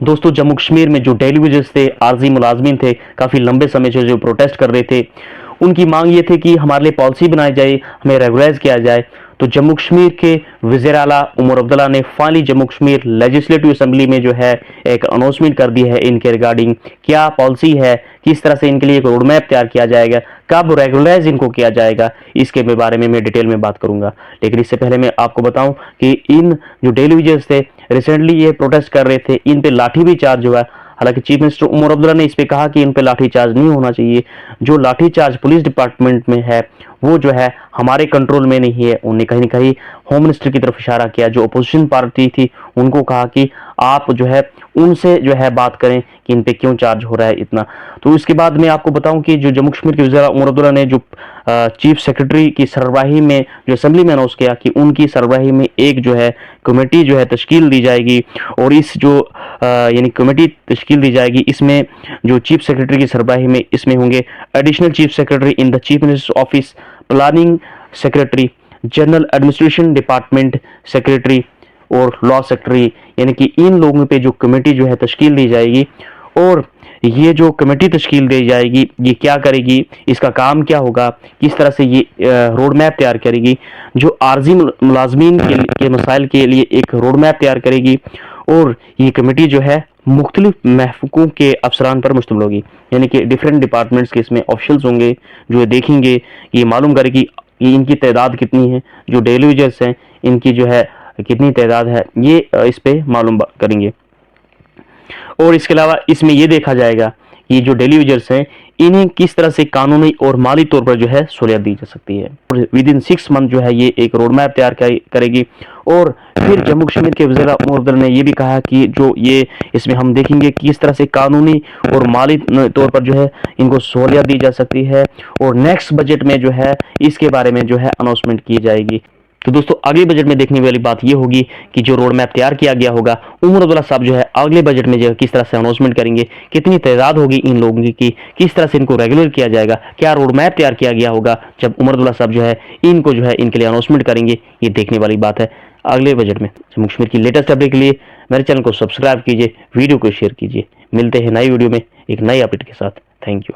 दोस्तों जम्मू कश्मीर में जो डेली वेजेस थे, आरजी मुलाजमीन थे, काफ़ी लंबे समय से जो प्रोटेस्ट कर रहे थे, उनकी मांग ये थी कि हमारे लिए पॉलिसी बनाई जाए, हमें रेगुलाइज किया जाए। तो जम्मू कश्मीर के वज़ीर आला उमर अब्दुल्ला ने finally Jammu Kashmir legislative assembly में जो है एक अनाउंसमेंट कर दी है इनके रिगार्डिंग क्या पॉलिसी है, किस तरह से इनके लिए एक रोड मैप तैयार किया जाएगा, कब रेगुलाइज इनको किया जाएगा, इसके बारे में मैं डिटेल में बात करूंगा। लेकिन इससे पहले मैं आपको बताऊं कि इन जो डेली वेजेस थे, रिसेंटली ये प्रोटेस्ट कर रहे थे, इन पे लाठी भी चार्ज हुआ। हालांकि चीफ मिनिस्टर उमर अब्दुल्ला ने इस पे कहा कि इन पे लाठी चार्ज नहीं होना चाहिए। जो लाठी चार्ज पुलिस डिपार्टमेंट में है वो जो है हमारे कंट्रोल में नहीं है। उन्होंने कहीं ना कहीं होम मिनिस्टर की तरफ इशारा किया, जो अपोजिशन पार्टी थी उनको कहा कि आप जो है उनसे जो है बात करें कि इन पे क्यों चार्ज हो रहा है इतना। तो इसके बाद मैं आपको बताऊं कि जो जम्मू कश्मीर के वज़ीर उमर अब्दुल्ला ने जो चीफ सेक्रेटरी की सरबराही में जो असेंबली में अनाउंस किया कि उनकी सरबराही में एक जो है कमेटी जो है तश्कील दी जाएगी, और इस जो यानी कमेटी तश्कील दी जाएगी, इसमें जो चीफ सेक्रेटरी की सरबराही में इसमें होंगे additional chief secretary in the chief minister office, planning secretary, general administration department secretary और लॉ सेक्रेटरी। यानी कि इन लोगों पे जो कमेटी जो है तश्कील दी जाएगी, और ये जो कमेटी तश्कील दी जाएगी ये क्या करेगी, इसका काम क्या होगा, किस तरह से ये रोड मैप तैयार करेगी, जो आर्जी मुलाजमीन के मसाइल के लिए एक रोड मैप तैयार करेगी। और ये कमेटी जो है मुख्तलिफ महकमों के अफसरान पर मुश्तमिल होगी, यानी कि डिफरेंट डिपार्टमेंट्स के इसमें ऑफिशियल्स होंगे जो देखेंगे, ये मालूम करेगी कि इनकी तादाद कितनी है, जो डेली वेजेस हैं इनकी जो है कितनी तादाद है, ये इस पे मालूम करेंगे। और इसके अलावा इसमें यह देखा जाएगा कि जो डेली वेजर्स हैं इन्हें किस तरह से कानूनी और माली तौर पर जो है सहूलियत दी जा सकती है। और विद इन 6 मंथ जो है ये एक रोड मैप तैयार करेगी। और फिर जम्मू कश्मीर के वज़ीर उमर अब्दुल्ला ने ये भी कहा कि जो ये इसमें हम देखेंगे कि किस तरह से कानूनी और माली तौर पर जो है इनको सहूलियत दी जा सकती है, और नेक्स्ट बजट में जो है इसके बारे में जो है अनाउंसमेंट की जाएगी। तो दोस्तों अगले बजट में देखने वाली बात यह होगी कि जो रोड मैप तैयार किया गया होगा, उमर अब्दुल्ला साहब जो है अगले बजट में जो है किस तरह से अनाउंसमेंट करेंगे, कितनी तादाद होगी इन लोगों की, किस तरह से इनको रेगुलर किया जाएगा, क्या रोड मैप तैयार किया गया होगा जब उमर अब्दुल्ला साहब जो है इनको जो है इनके लिए अनाउंसमेंट करेंगे। ये देखने वाली बात है अगले बजट में। जम्मू कश्मीर की लेटेस्ट अपडेट के लिए मेरे चैनल को सब्सक्राइब कीजिए, वीडियो को शेयर कीजिए। मिलते हैं नई वीडियो में एक नई अपडेट के साथ। Thank you.